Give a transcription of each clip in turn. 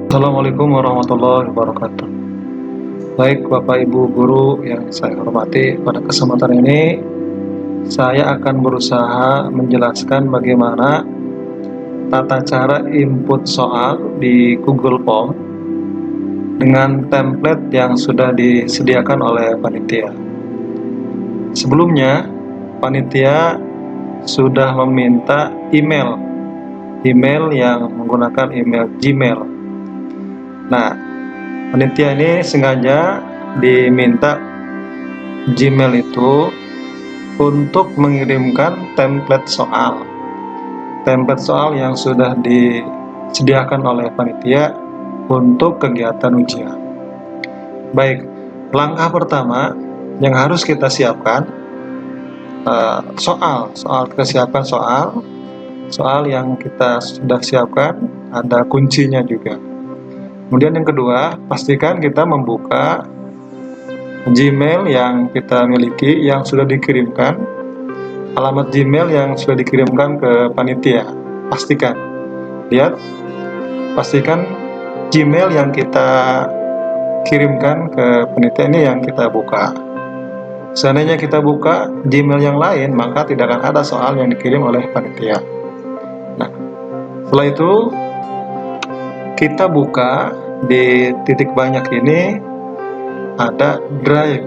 Assalamualaikum warahmatullahi wabarakatuh. Baik Bapak Ibu Guru yang saya hormati, pada kesempatan ini saya akan berusaha menjelaskan bagaimana tata cara input soal di Google Form dengan template yang sudah disediakan oleh panitia. Sebelumnya, panitia sudah meminta email yang menggunakan email Gmail. Nah, panitia ini sengaja diminta Gmail itu untuk mengirimkan template soal yang sudah disediakan oleh panitia untuk kegiatan ujian. Baik, langkah pertama yang harus kita siapkan soal yang kita sudah siapkan, ada kuncinya juga. Kemudian yang kedua, pastikan kita membuka Gmail yang kita miliki yang sudah dikirimkan, alamat Gmail yang sudah dikirimkan ke panitia. Pastikan Gmail yang kita kirimkan ke panitia ini yang kita buka. Seandainya kita buka Gmail yang lain, maka tidak akan ada soal yang dikirim oleh panitia. Nah, setelah itu kita buka di titik banyak ini, ada drive.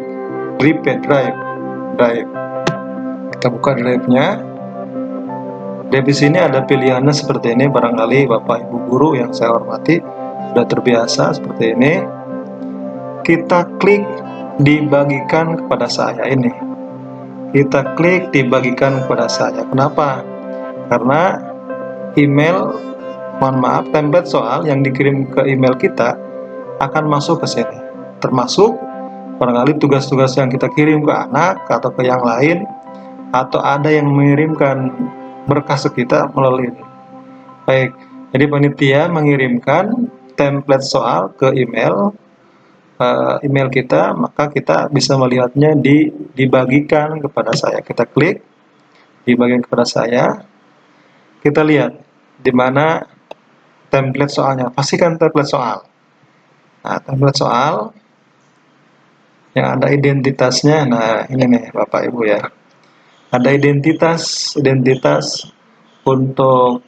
Kita buka drive-nya. Di sini ada pilihannya seperti ini. Barangkali Bapak Ibu Guru yang saya hormati sudah terbiasa seperti ini. Kita klik dibagikan kepada saya ini. Kita klik dibagikan kepada saya. Kenapa? Karena template soal yang dikirim ke email kita akan masuk ke sini. Termasuk barangkali tugas-tugas yang kita kirim ke anak atau ke yang lain, atau ada yang mengirimkan berkas ke kita melalui ini. Baik, jadi panitia mengirimkan template soal ke email kita, maka kita bisa melihatnya dibagikan kepada saya. Kita klik dibagikan kepada saya, kita lihat di mana template soalnya. Pastikan template soal. Nah, template soal yang ada identitasnya. Nah, ini nih Bapak Ibu ya. Ada identitas untuk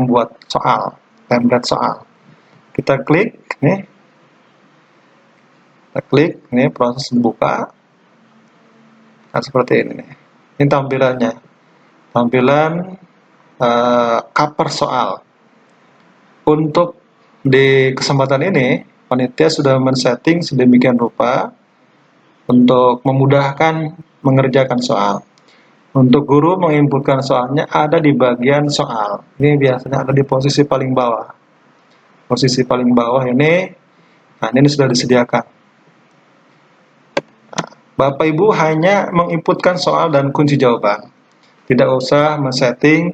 buat soal, template soal. Kita klik nih. Kita klik, ini proses dibuka. Nah, seperti ini. Ini tampilannya. Tampilan cover soal. Untuk di kesempatan ini, panitia sudah men-setting sedemikian rupa untuk memudahkan mengerjakan soal. Untuk guru menginputkan soalnya ada di bagian soal. Ini biasanya ada di posisi paling bawah. Posisi paling bawah ini, nah ini sudah disediakan. Bapak Ibu hanya menginputkan soal dan kunci jawaban. Tidak usah men-setting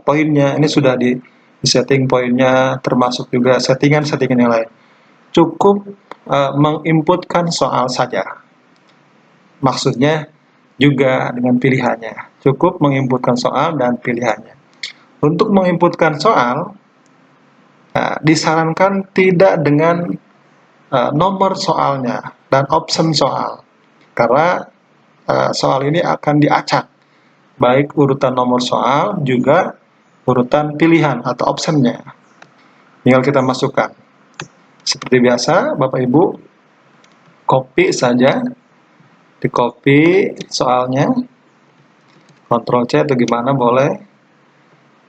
poinnya. Ini sudah di-setting poinnya, termasuk juga settingan-settingan yang lain. Cukup menginputkan soal saja. Maksudnya juga dengan pilihannya. Cukup menginputkan soal dan pilihannya. Untuk menginputkan soal, disarankan tidak dengan nomor soalnya dan option soal. Karena soal ini akan diacak, baik urutan nomor soal juga urutan pilihan atau optionnya. Tinggal kita masukkan. Seperti biasa, Bapak Ibu copy saja, di copy soalnya, Ctrl C atau gimana boleh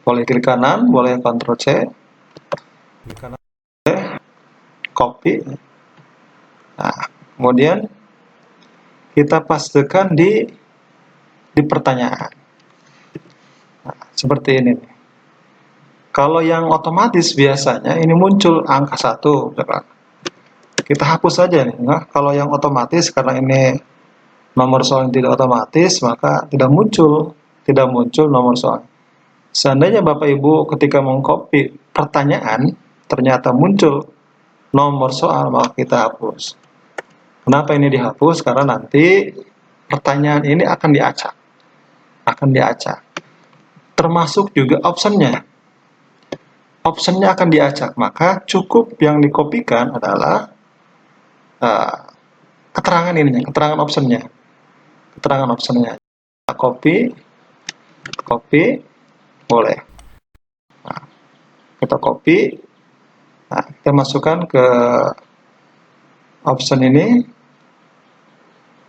klik kanan, boleh Ctrl C, klik kanan boleh, copy. Nah, kemudian kita pastekan di pertanyaan. Nah, seperti ini. Kalau yang otomatis biasanya ini muncul angka 1. Kita hapus saja nih. Nah, kalau yang otomatis, karena ini nomor soal yang tidak otomatis, maka tidak muncul nomor soal. Seandainya Bapak Ibu ketika mengcopy pertanyaan ternyata muncul nomor soal, maka kita hapus. Kenapa ini dihapus? Karena nanti pertanyaan ini akan diacak. Termasuk juga optionnya. optionnya akan diacak, maka cukup yang dikopikan adalah uh, keterangan ininya, keterangan optionnya, copy, boleh. Nah, kita copy, nah, kita masukkan ke option ini.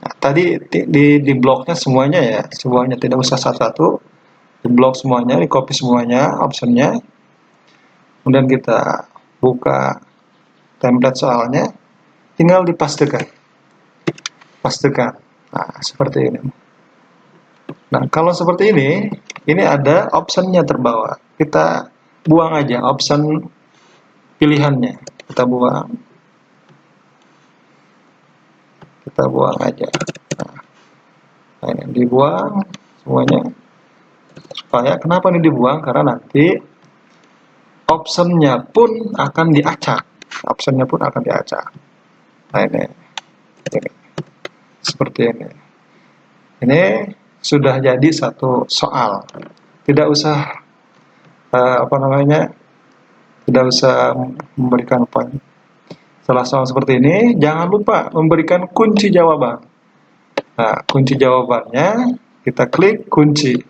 Nah, tadi di bloknya semuanya ya, semuanya, tidak usah satu-satu, di blok semuanya, di copy semuanya, optionnya. Kemudian kita buka template soalnya, tinggal dipastekan. Nah, seperti ini. Nah, kalau seperti ini ada optionnya terbawa. Kita buang aja option pilihannya. Kita buang aja. Nah, ini dibuang semuanya. Supaya kenapa ini dibuang? Karena nanti optionnya pun akan diacak. Nah, ini seperti ini. Ini sudah jadi satu soal. Tidak usah tidak usah memberikan poin. Setelah soal seperti ini, jangan lupa memberikan kunci jawaban. Nah, kunci jawabannya kita klik kunci.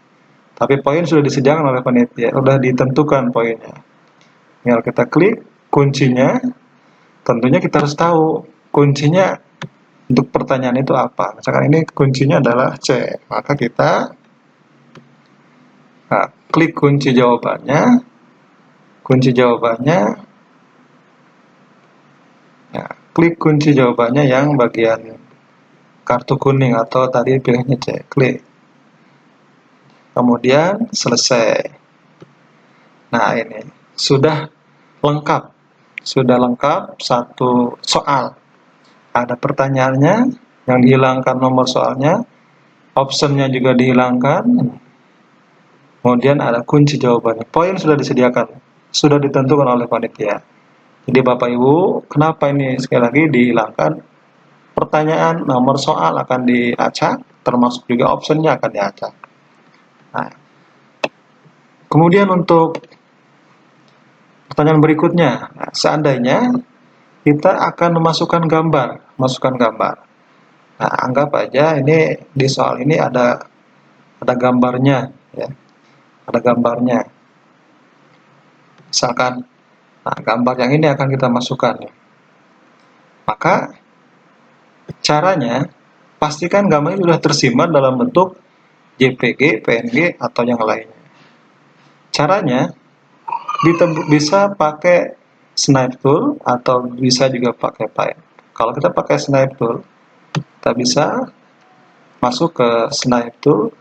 Tapi poin sudah disediakan oleh panitia, sudah ditentukan poinnya. Tinggal kita klik kuncinya. Tentunya kita harus tahu kuncinya untuk pertanyaan itu apa. Misalkan ini kuncinya adalah C, maka kita klik kunci jawabannya. Klik kunci jawabannya yang bagian kartu kuning atau tadi pilihnya C, klik. Kemudian selesai. Nah, ini sudah lengkap satu soal. Ada pertanyaannya yang dihilangkan nomor soalnya, optionnya juga dihilangkan, kemudian ada kunci jawabannya. Poin sudah disediakan, sudah ditentukan oleh panitia. Jadi Bapak Ibu, kenapa ini sekali lagi dihilangkan? Pertanyaan nomor soal akan diacak, termasuk juga optionnya akan diacak. Nah, kemudian untuk pertanyaan berikutnya, nah, seandainya kita akan masukkan gambar. Nah, anggap aja ini di soal ini ada gambarnya, ya. Ada gambarnya. Misalkan, nah, gambar yang ini akan kita masukkan. Maka caranya pastikan gambarnya sudah tersimpan dalam bentuk JPG, PNG, atau yang lainnya. Caranya bisa pakai snipe tool atau bisa juga pakai file. Kalau kita pakai snipe tool, kita bisa masuk ke snipe tool.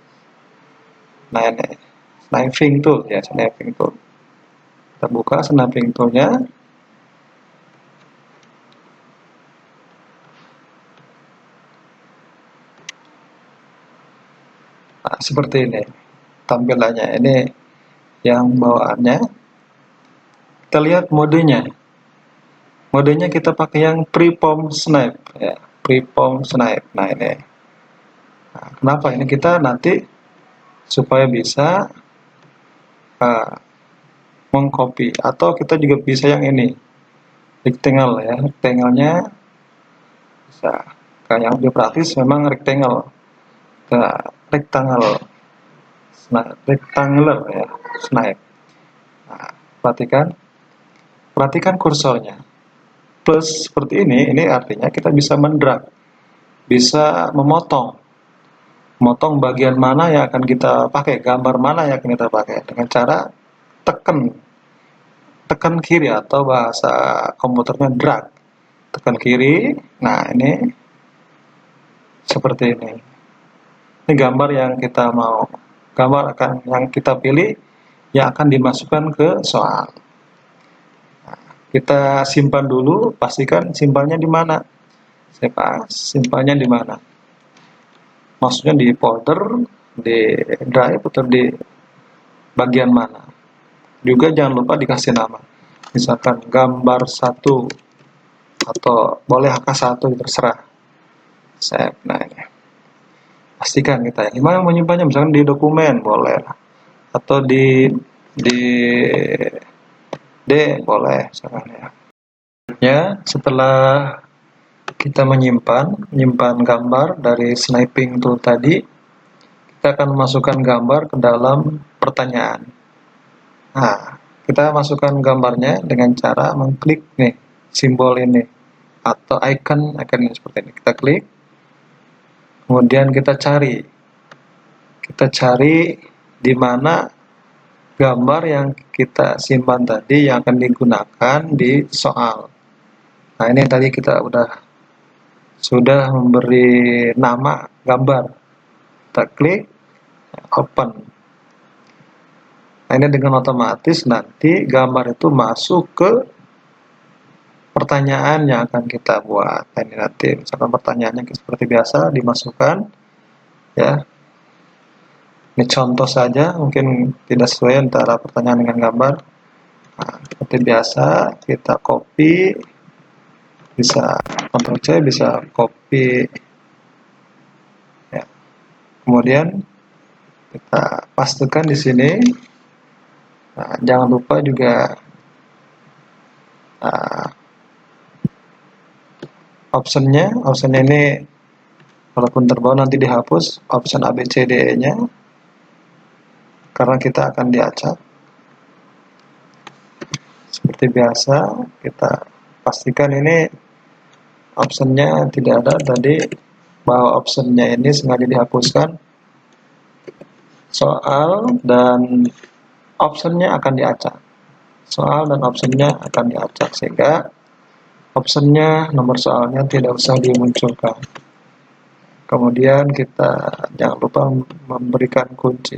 Nah, ini sniping tool ya, kita buka sniping toolnya. Nah, seperti ini tampilannya. Ini yang bawaannya. Kita lihat modenya kita pakai yang freeform snipe ya, Nah, ini kenapa ini kita nanti supaya bisa mengcopy, atau kita juga bisa yang ini rectangle ya, rectangle-nya bisa. Kalau yang lebih praktis memang rectangle ya, snipe. Nah, perhatikan kursornya plus seperti ini artinya kita bisa mendrag, bisa memotong bagian mana yang akan kita pakai, gambar mana yang akan kita pakai, dengan cara tekan kiri, atau bahasa komputernya drag, tekan kiri. Nah, ini seperti ini gambar yang kita mau, yang kita pilih yang akan dimasukkan ke soal. Nah, kita simpan dulu, pastikan simpannya di mana, simpannya di mana, maksudnya di folder, di drive, atau di bagian mana. Juga jangan lupa dikasih nama, misalkan gambar 1 atau boleh HK1, terserah. Save. Nah, ini pastikan kita gimana menyimpannya, misalkan di dokumen boleh, atau di D boleh misalkan ya. Setelah kita menyimpan gambar dari sniping tool tadi, kita akan memasukkan gambar ke dalam pertanyaan. Nah, kita masukkan gambarnya dengan cara mengklik nih simbol ini atau icon ini seperti ini. Kita klik, kemudian kita cari di mana gambar yang kita simpan tadi yang akan digunakan di soal. Nah, ini tadi kita sudah memberi nama gambar. Kita klik, open. Nah, ini dengan otomatis nanti gambar itu masuk ke pertanyaan yang akan kita buat. Nah, ini nanti misalkan pertanyaannya seperti biasa dimasukkan, ya. Ini contoh saja, mungkin tidak sesuai antara pertanyaan dengan gambar. Nah, seperti biasa kita copy, bisa Ctrl C, bisa copy, ya. Kemudian kita pastikan di sini. Nah, jangan lupa juga optionnya ini walaupun terbawa nanti dihapus option ABCDE nya karena kita akan diacak. Seperti biasa kita pastikan ini optionnya tidak ada tadi, bahwa optionnya ini sengaja dihapuskan. Soal dan optionnya akan diacak. Soal dan optionnya akan diacak sehingga optionnya, nomor soalnya tidak usah dimunculkan. Kemudian kita jangan lupa memberikan kunci.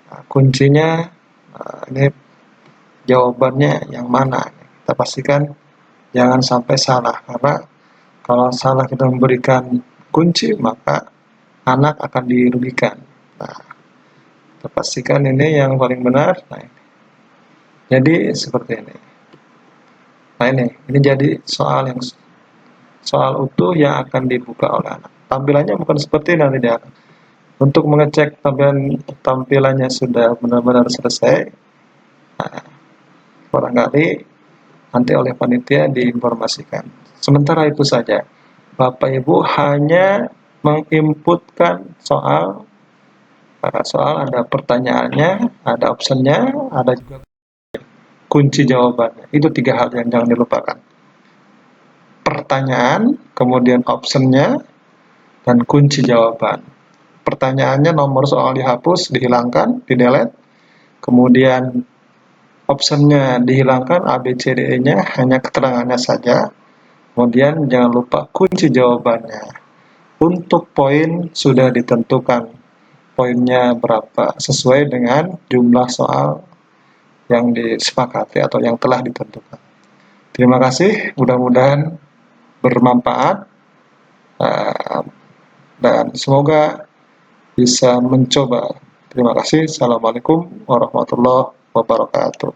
Nah, kuncinya ini jawabannya yang mana. Kita pastikan jangan sampai salah, karena kalau salah kita memberikan kunci maka anak akan dirugikan. Nah, kita pastikan ini yang paling benar. Nah, ini. Jadi seperti ini. Nah, ini jadi soal utuh yang akan dibuka oleh anak. Tampilannya bukan seperti ini nanti dia. Untuk mengecek tampilannya sudah benar-benar selesai, nah, barangkali nanti oleh panitia diinformasikan. Sementara itu saja, Bapak Ibu hanya menginputkan soal ada pertanyaannya, ada optionnya, ada juga kunci jawabannya. Itu 3 hal yang jangan dilupakan. Pertanyaan, kemudian optionnya, dan kunci jawaban. Pertanyaannya nomor soal dihapus, dihilangkan, di-delete. Kemudian optionnya dihilangkan, ABCDE-nya, hanya keterangannya saja. Kemudian jangan lupa kunci jawabannya. Untuk poin sudah ditentukan. Poinnya berapa, sesuai dengan jumlah soal yang disepakati atau yang telah ditentukan. Terima kasih, mudah-mudahan bermanfaat. Dan semoga bisa mencoba. Terima kasih. Assalamualaikum warahmatullahi wabarakatuh.